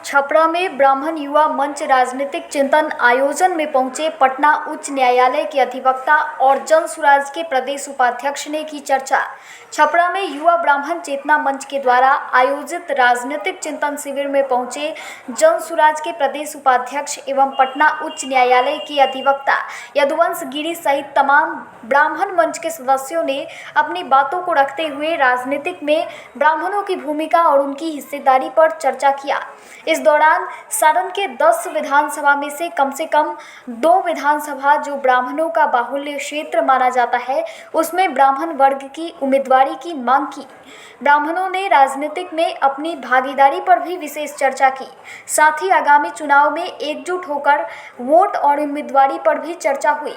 छपरा में ब्राह्मण युवा मंच राजनीतिक चिंतन आयोजन में पहुंचे पटना उच्च न्यायालय के अधिवक्ता और जन सुराज के प्रदेश उपाध्यक्ष ने की चर्चा। छपरा में युवा ब्राह्मण चेतना मंच के द्वारा आयोजित राजनीतिक चिंतन शिविर में पहुंचे जन सुराज के प्रदेश उपाध्यक्ष एवं पटना उच्च न्यायालय के अधिवक्ता यदुवंश गिरी सहित तमाम ब्राह्मण मंच के सदस्यों ने अपनी बातों को रखते हुए राजनीतिक में ब्राह्मणों की भूमिका और उनकी हिस्सेदारी पर चर्चा किया। इस दौरान सारण के 10 विधानसभा में से कम 2 विधानसभा जो ब्राह्मणों का बाहुल्य क्षेत्र माना जाता है, उसमें ब्राह्मण वर्ग की उम्मीदवारी की मांग की। ब्राह्मणों ने राजनीतिक में अपनी भागीदारी पर भी विशेष चर्चा की। साथ ही आगामी चुनाव में एकजुट होकर वोट और उम्मीदवारी पर भी चर्चा हुई।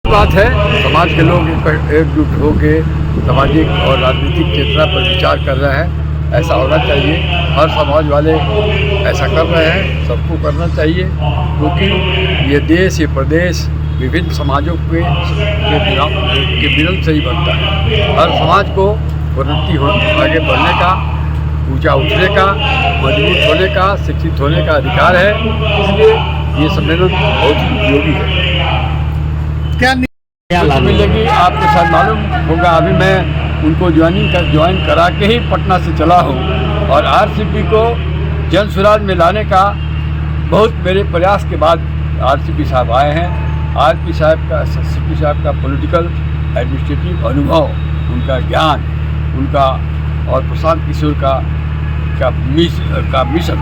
बात है, समाज के लोग एकजुट होकर सामाजिक और राजनीतिक चेतना पर विचार कर रहे हैं। ऐसा होना चाहिए, हर समाज वाले ऐसा कर रहे हैं, सबको करना चाहिए, क्योंकि ये देश ये प्रदेश विभिन्न समाजों के मिलन से ही बनता है। हर समाज को उन्नति आगे बढ़ने का, ऊंचा उठने का, मजबूत होने का, शिक्षित होने का अधिकार है। इसलिए ये सम्मेलन बहुत ही उपयोगी है। क्या मिलेगी आपके साथ मालूम होगा। अभी मैं उनको ज्वाइन करा के ही पटना से चला हूँ और आरसीपी को जन सुराज में लाने का बहुत मेरे प्रयास के बाद आरसीपी साहब आए हैं। आरसीपी साहब का पॉलिटिकल एडमिनिस्ट्रेटिव अनुभव, उनका ज्ञान, उनका और प्रशांत किशोर का मिशन,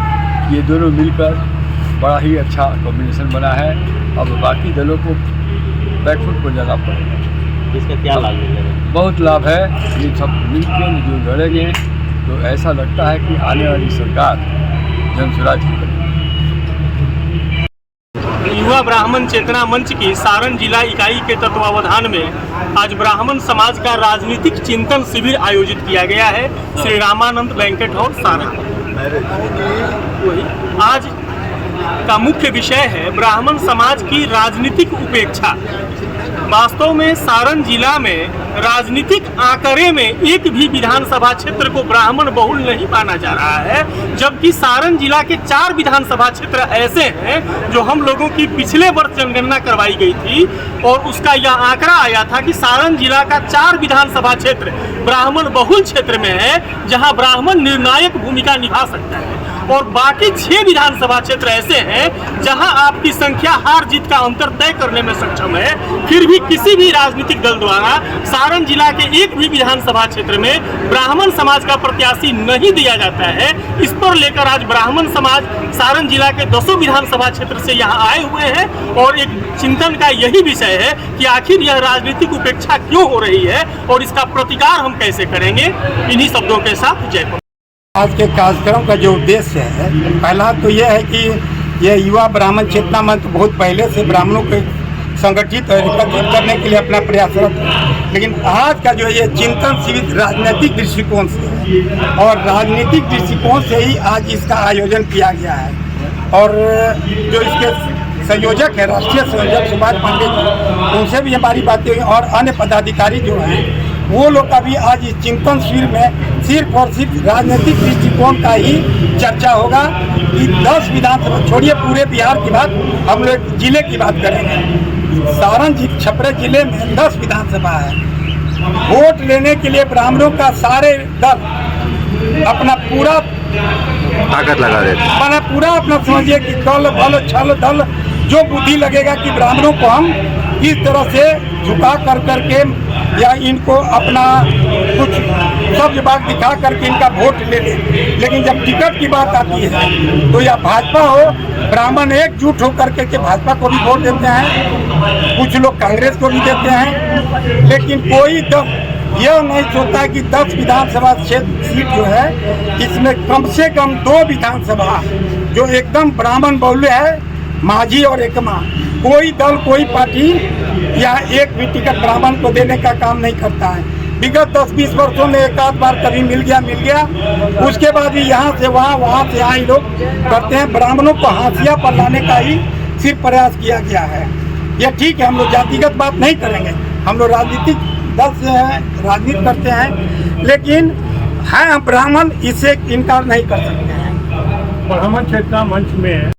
ये दोनों मिलकर बड़ा ही अच्छा कॉम्बिनेशन बना है। अब बाकी दलों को बैकफुट पर जाना पड़ेगा। इसका क्या लाभ है? बहुत लाभ है। ये सब मिलकर जो लड़ेंगे तो ऐसा लगता है कि आने वाली सरकार जन सुराज की बनेगी। युवा ब्राह्मण चेतना मंच की सारण जिला इकाई के तत्वावधान में आज ब्राह्मण समाज का राजनीतिक चिंतन शिविर आयोजित किया गया है श्री रामानंद बैंकेट हॉल सारण। आज का मुख्य विषय है ब्राह्मण समाज की राजनीतिक उपेक्षा। वास्तव में सारण जिला में राजनीतिक आंकड़े में एक भी विधानसभा क्षेत्र को ब्राह्मण बहुल नहीं माना जा रहा है, जबकि सारण जिला के 4 विधानसभा क्षेत्र ऐसे हैं जो हम लोगों की पिछले वर्ष जनगणना करवाई गई थी और उसका यह आंकड़ा आया था कि सारण जिला का 4 विधानसभा क्षेत्र ब्राह्मण बहुल क्षेत्र में है, जहां ब्राह्मण निर्णायक भूमिका निभा सकता है और बाकी 6 विधानसभा क्षेत्र ऐसे हैं जहां आपकी संख्या हार जीत का अंतर तय करने में सक्षम है। फिर भी किसी भी राजनीतिक दल द्वारा सारण जिला के एक भी विधानसभा क्षेत्र में ब्राह्मण समाज का प्रत्याशी नहीं दिया जाता है। इस पर लेकर आज ब्राह्मण समाज सारण जिला के 10 विधानसभा क्षेत्र से यहाँ आए हुए हैं और एक चिंतन का यही विषय है कि आखिर यह राजनीतिक उपेक्षा क्यों हो रही है और इसका प्रतिकार हम कैसे करेंगे। इन्हीं शब्दों के साथ जय। आज के कार्यक्रम का जो उद्देश्य है, पहला तो यह है कि यह युवा ब्राह्मण चेतना मंच बहुत पहले से ब्राह्मणों को संगठित और एकत्रित करने के लिए अपना प्रयासरत है, लेकिन आज का जो ये चिंतन शिविर राजनीतिक दृष्टिकोण से है और राजनीतिक दृष्टिकोण से ही आज इसका आयोजन किया गया है। और जो इसके संयोजक है, राष्ट्रीय संयोजक सुभाष पांडे जी, उनसे भी हमारी बातें हुई और अन्य पदाधिकारी जो हैं वो लोग का भी आज इस चिंतन शिविर में सिर्फ और सिर्फ राजनीतिक दृष्टिकोण का ही चर्चा होगा कि 10 विधानसभा छोड़िए, पूरे बिहार की बात, हम लोग जिले की बात करेंगे। सारण छपरा जिले में 10 विधानसभा है। वोट लेने के लिए ब्राह्मणों का सारे दल अपना पूरा ताकत लगा देते, पूरा अपना समझिए कि दल बल छल दल जो बुद्धि लगेगा कि ब्राह्मणों को हम किस तरह से झुका कर करके या इनको अपना कुछ सब बात दिखा करके इनका वोट ले ले। लेकिन जब टिकट की बात आती है तो या भाजपा हो, ब्राह्मण एकजुट होकर के भाजपा को भी वोट देते हैं, कुछ लोग कांग्रेस को भी देते हैं, लेकिन कोई यह नहीं सोचता कि 10 विधानसभा क्षेत्र सीट जो है इसमें कम से कम 2 विधानसभा जो एकदम ब्राह्मण बहुल्य है, माझी और एकमा। कोई दल कोई पार्टी या एक भी टिकट ब्राह्मण को देने का काम नहीं करता है। विगत 10-20 वर्षों में एक आध बार कभी मिल गया, उसके बाद ही यहाँ से वहाँ से यहाँ ही लोग करते हैं। ब्राह्मणों को हाशिया पर लाने का ही सिर्फ प्रयास किया गया है। यह ठीक है, हम लोग जातिगत बात नहीं करेंगे, हम लोग राजनीतिक दल से हैं, राजनीति करते हैं, लेकिन हैं हम ब्राह्मण, इसे इनकार नहीं कर सकते हैं। ब्राह्मण चेतना मंच में